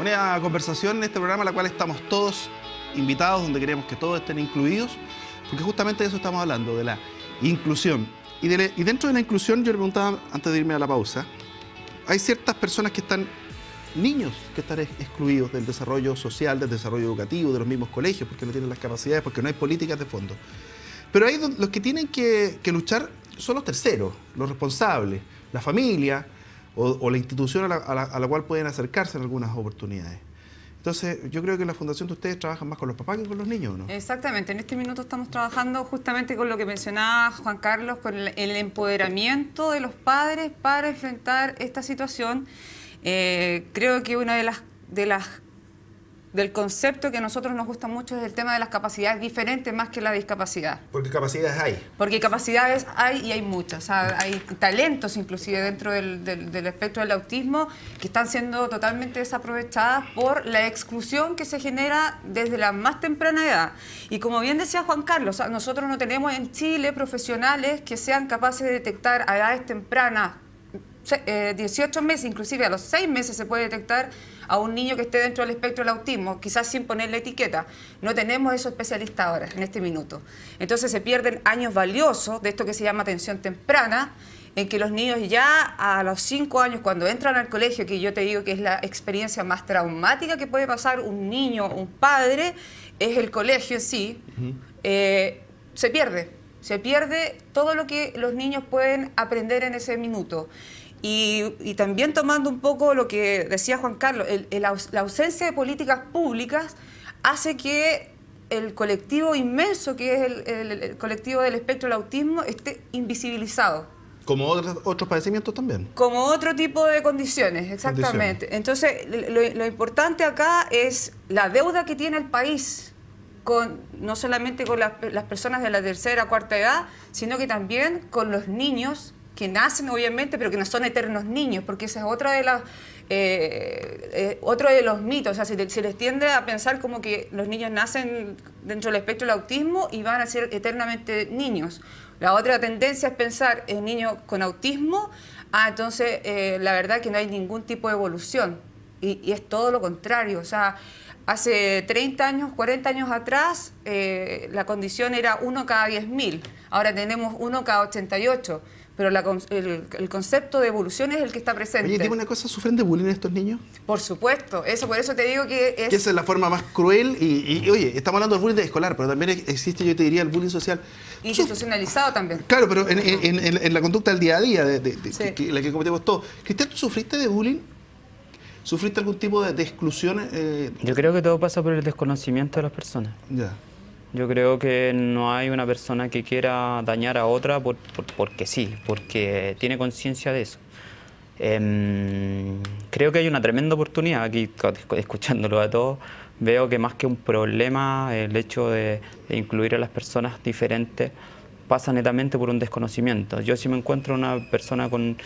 una conversación en este programa en la cual estamos todos invitados, donde queremos que todos estén incluidos, porque justamente de eso estamos hablando, de la inclusión. Y dentro de la inclusión, yo le preguntaba, antes de irme a la pausa, hay ciertas personas que están, niños que están excluidos del desarrollo social, del desarrollo educativo, de los mismos colegios, porque no tienen las capacidades, porque no hay políticas de fondo. Pero hay los que tienen que luchar son los terceros, los responsables, la familia o la institución a la cual pueden acercarse en algunas oportunidades. Entonces, yo creo que en la fundación de ustedes trabajan más con los papás que con los niños, ¿no? Exactamente. En este minuto estamos trabajando justamente con lo que mencionaba Juan Carlos, con el empoderamiento de los padres para enfrentar esta situación. Creo que una del concepto que a nosotros nos gusta mucho es el tema de las capacidades diferentes más que la discapacidad. Porque capacidades hay. Porque capacidades hay y hay muchas. O sea, hay talentos inclusive dentro del espectro del autismo que están siendo totalmente desaprovechadas por la exclusión que se genera desde la más temprana edad. Y como bien decía Juan Carlos, nosotros no tenemos en Chile profesionales que sean capaces de detectar a edades tempranas, 18 meses, inclusive a los 6 meses se puede detectar a un niño que esté dentro del espectro del autismo, quizás sin ponerle etiqueta. No tenemos esos especialistas ahora, en este minuto. Entonces se pierden años valiosos de esto que se llama atención temprana, en que los niños ya a los 5 años, cuando entran al colegio, que yo te digo que es la experiencia más traumática que puede pasar un niño, un padre, es el colegio en sí, se pierde todo lo que los niños pueden aprender en ese minuto. Y también tomando un poco lo que decía Juan Carlos, la ausencia de políticas públicas hace que el colectivo inmenso, que es el colectivo del espectro del autismo, esté invisibilizado. Como otros padecimientos también. Como otro tipo de condiciones, exactamente. Entonces, lo importante acá es la deuda que tiene el país, no solamente con las personas de la tercera o cuarta edad, sino que también con los niños que nacen, obviamente, pero que no son eternos niños, porque esa es otra de otro de los mitos. O sea, se les tiende a pensar como que los niños nacen dentro del espectro del autismo y van a ser eternamente niños. La otra tendencia es pensar en niños con autismo, entonces la verdad que no hay ningún tipo de evolución, y es todo lo contrario. O sea, hace 30 años, 40 años atrás, la condición era 1 cada 10.000, ahora tenemos 1 cada 88. Pero el concepto de evolución es el que está presente. Oye, dime una cosa, ¿sufren de bullying estos niños? Por supuesto, por eso te digo que es... Que esa es la forma más cruel y oye, estamos hablando del bullying escolar, pero también existe, yo te diría, el bullying social. Institucionalizado también. Claro, pero en la conducta del día a día, Sí. la que cometemos todos. Cristian, ¿tú sufriste de bullying? ¿Sufriste algún tipo de exclusión? Yo creo que todo pasa por el desconocimiento de las personas. Ya. Yo creo que no hay una persona que quiera dañar a otra porque sí, porque tiene conciencia de eso. Creo que hay una tremenda oportunidad aquí, escuchándolo a todos. Veo que más que un problema, el hecho de incluir a las personas diferentes pasa netamente por un desconocimiento. Yo si me encuentro una persona con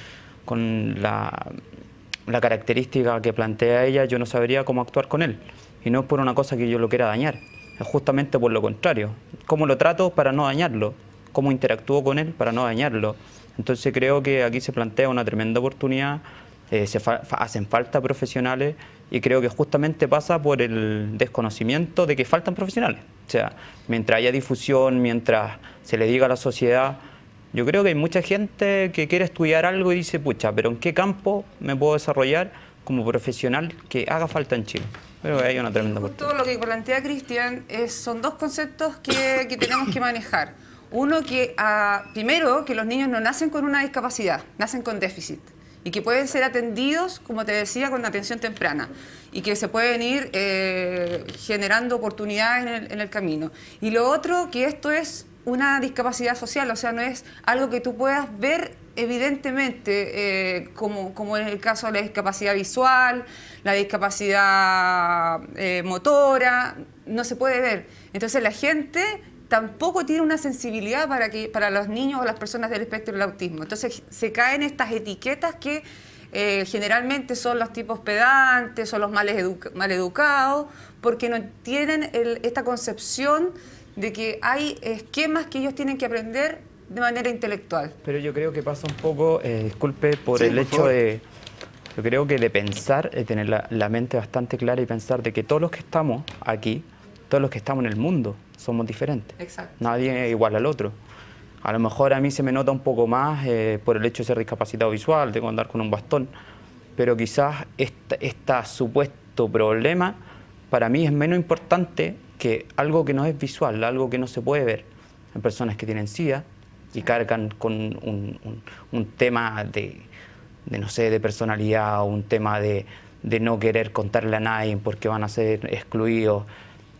la característica que plantea ella, yo no sabría cómo actuar con él. Y no es por una cosa que yo lo quiera dañar. Es justamente por lo contrario. ¿Cómo lo trato para no dañarlo? ¿Cómo interactúo con él para no dañarlo? Entonces creo que aquí se plantea una tremenda oportunidad, hacen falta profesionales y creo que justamente pasa por el desconocimiento de que faltan profesionales. O sea, mientras haya difusión, mientras se le diga a la sociedad, yo creo que hay mucha gente que quiere estudiar algo y dice, pucha, pero ¿en qué campo me puedo desarrollar como profesional que haga falta en Chile? Pero hay una tremenda oportunidad. Todo lo que plantea Cristian son dos conceptos que tenemos que manejar. Uno, primero, que los niños no nacen con una discapacidad, nacen con déficit y que pueden ser atendidos, como te decía, con atención temprana y que se pueden ir generando oportunidades en el camino. Y lo otro, que esto es una discapacidad social, o sea, no es algo que tú puedas ver evidentemente, como en el caso de la discapacidad visual, la discapacidad motora, no se puede ver. Entonces la gente tampoco tiene una sensibilidad para los niños o las personas del espectro del autismo. Entonces se caen estas etiquetas que generalmente son los tipos pedantes, son los maleducados, porque no tienen esta concepción de que hay esquemas que ellos tienen que aprender de manera intelectual. Pero yo creo que pasa un poco, disculpe, por el hecho de Yo creo que de pensar, tener la mente bastante clara y pensar de que todos los que estamos aquí, todos los que estamos en el mundo, somos diferentes. Exacto. Nadie es igual al otro. A lo mejor a mí se me nota un poco más por el hecho de ser discapacitado visual, de andar con un bastón, pero quizás este supuesto problema para mí es menos importante que algo que no es visual, algo que no se puede ver. Hay personas que tienen SIDA y cargan con un tema no sé, de personalidad, o un tema de no querer contarle a nadie porque van a ser excluidos.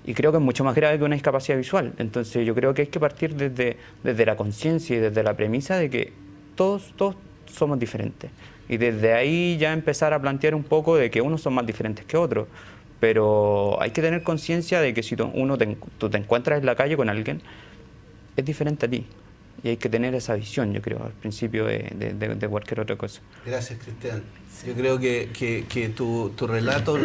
Y creo que es mucho más grave que una discapacidad visual. Entonces yo creo que hay que partir desde la conciencia y desde la premisa de que todos somos diferentes. Y desde ahí ya empezar a plantear un poco de que unos son más diferentes que otros. Pero hay que tener conciencia de que si tú te encuentras en la calle con alguien, es diferente a ti. Y hay que tener esa visión, yo creo, al principio de cualquier otra cosa. Gracias, Cristian. Yo creo que tu relato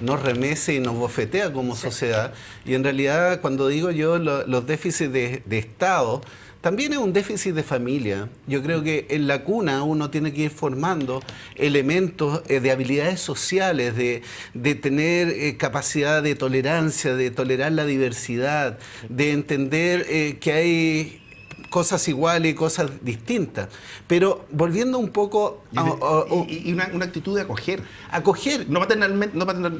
nos remece y nos bofetea como sociedad. Y en realidad, cuando digo yo los déficits de Estado, también es un déficit de familia. Yo creo que en la cuna uno tiene que ir formando elementos de habilidades sociales, de tener capacidad de tolerancia, de tolerar la diversidad, de entender que hay cosas iguales y cosas distintas. Pero volviendo un poco y una actitud de acoger. Acoger. No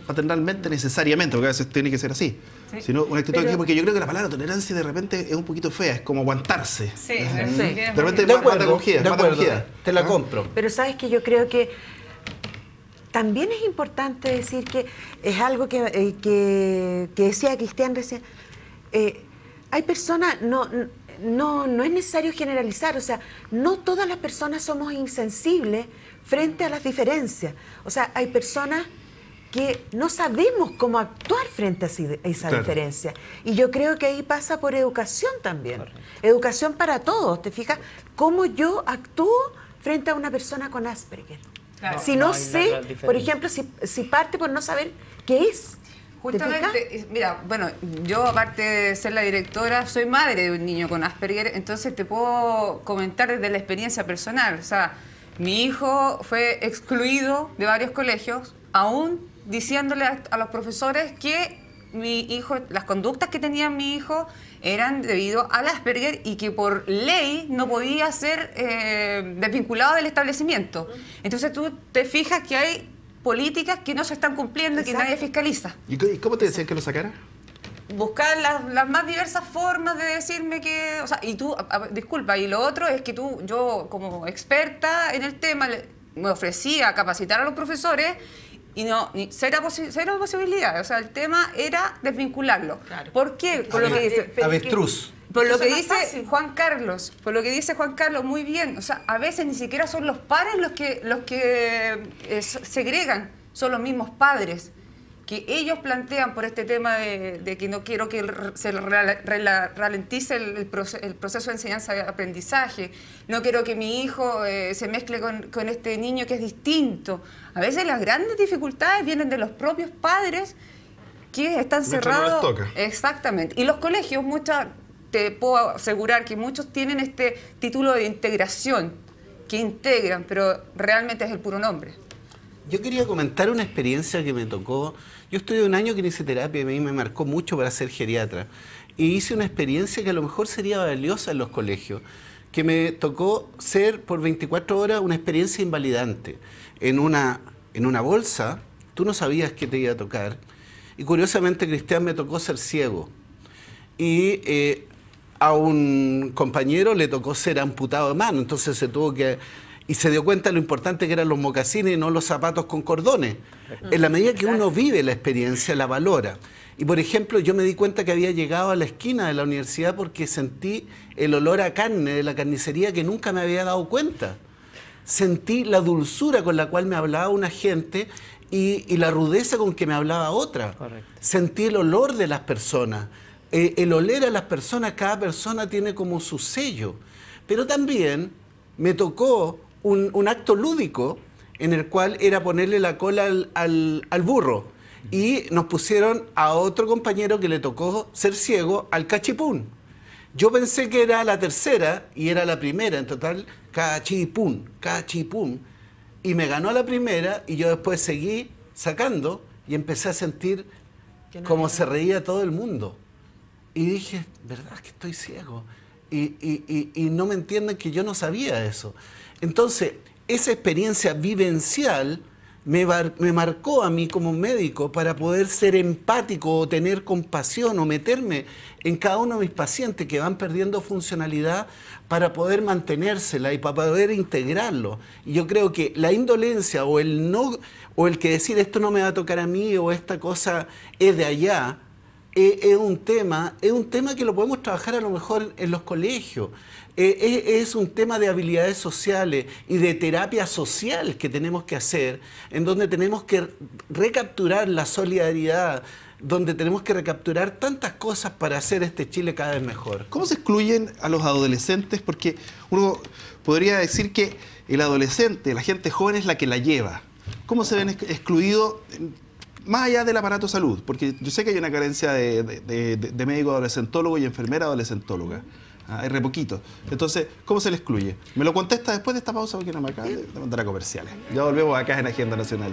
paternalmente necesariamente, porque a veces tiene que ser así. Sí. Sino una actitud de acoger, porque yo creo que la palabra tolerancia de repente es un poquito fea, es como aguantarse. Sí, de repente de acuerdo, acogida, de acuerdo, te la compro. Pero sabes que yo creo que también es importante decir que es algo que decía Cristian recién. Hay personas, no es necesario generalizar, o sea, no todas las personas somos insensibles frente a las diferencias. O sea, hay personas que no sabemos cómo actuar frente a esa diferencia. Y yo creo que ahí pasa por educación también. Correcto. Educación para todos, ¿te fijas? Cómo yo actúo frente a una persona con Asperger. Claro. Si no sé, por ejemplo, si parte por no saber qué es. Justamente, mira, bueno, yo aparte de ser la directora, soy madre de un niño con Asperger, entonces te puedo comentar desde la experiencia personal. O sea, mi hijo fue excluido de varios colegios, aún diciéndole a los profesores que mi hijo, las conductas que tenía mi hijo eran debido al Asperger y que por ley no podía ser desvinculado del establecimiento. Entonces tú te fijas que hay políticas que no se están cumpliendo y que nadie fiscaliza. ¿Y cómo te decían que lo sacara? Buscar las más diversas formas de decirme que... O sea, y tú, disculpa, y lo otro es que yo como experta en el tema, me ofrecía a capacitar a los profesores y cero posibilidad. O sea, el tema era desvincularlo. Claro. ¿Por qué? Por lo que dice... Avestruz. Por lo que dice Juan Carlos, muy bien, o sea, a veces ni siquiera son los padres los que segregan, son los mismos padres, que ellos plantean por este tema de que no quiero que se ralentice el proceso de enseñanza-aprendizaje, no quiero que mi hijo se mezcle con este niño que es distinto. A veces las grandes dificultades vienen de los propios padres que están cerrados. No les toca. Exactamente. Y los colegios, te puedo asegurar que muchos tienen este título de integración, que integran, pero realmente es el puro nombre. Yo quería comentar una experiencia que me tocó. Yo estudié un año kinesiología y a mí me marcó mucho para ser geriatra. Y hice una experiencia que a lo mejor sería valiosa en los colegios, que me tocó ser por 24 horas una experiencia invalidante. En una bolsa, tú no sabías qué te iba a tocar. Y curiosamente, Cristian, me tocó ser ciego. Y a un compañero le tocó ser amputado de mano, entonces se tuvo que... Y se dio cuenta de lo importante que eran los mocasines y no los zapatos con cordones. En la medida que uno vive la experiencia, la valora. Y por ejemplo, yo me di cuenta que había llegado a la esquina de la universidad porque sentí el olor a carne de la carnicería que nunca me había dado cuenta. Sentí la dulzura con la cual me hablaba una gente y la rudeza con que me hablaba otra. Correcto. Sentí el olor de las personas. El oler a las personas, cada persona tiene como su sello. Pero también me tocó un acto lúdico en el cual era ponerle la cola al burro. Y nos pusieron a otro compañero que le tocó ser ciego al cachipún. Yo pensé que era la tercera y era la primera. En total, cachipún, cachipún. y me ganó la primera y yo después seguí sacando y empecé a sentir como se reía todo el mundo. Y dije, ¿verdad que estoy ciego? Y no me entienden que yo no sabía eso. Entonces, esa experiencia vivencial me marcó a mí como médico para poder ser empático o tener compasión o meterme en cada uno de mis pacientes que van perdiendo funcionalidad para poder mantenérsela y para poder integrarlo. Y yo creo que la indolencia o el no, o el que decir esto no me va a tocar a mí o esta cosa es de allá, es un tema que lo podemos trabajar a lo mejor en los colegios. Es un tema de habilidades sociales y de terapia social que tenemos que hacer, en donde tenemos que recapturar la solidaridad, donde tenemos que recapturar tantas cosas para hacer este Chile cada vez mejor. ¿Cómo se excluyen a los adolescentes? Porque uno podría decir que el adolescente, la gente joven es la que la lleva. ¿Cómo se ven excluidos más allá del aparato de salud? Porque yo sé que hay una carencia de médico adolescentólogo y enfermera adolescentóloga. Hay re poquito. Entonces, ¿cómo se le excluye? Me lo contesta después de esta pausa porque no me acaba de mandar a comerciales. Ya volvemos acá en Agenda Nacional.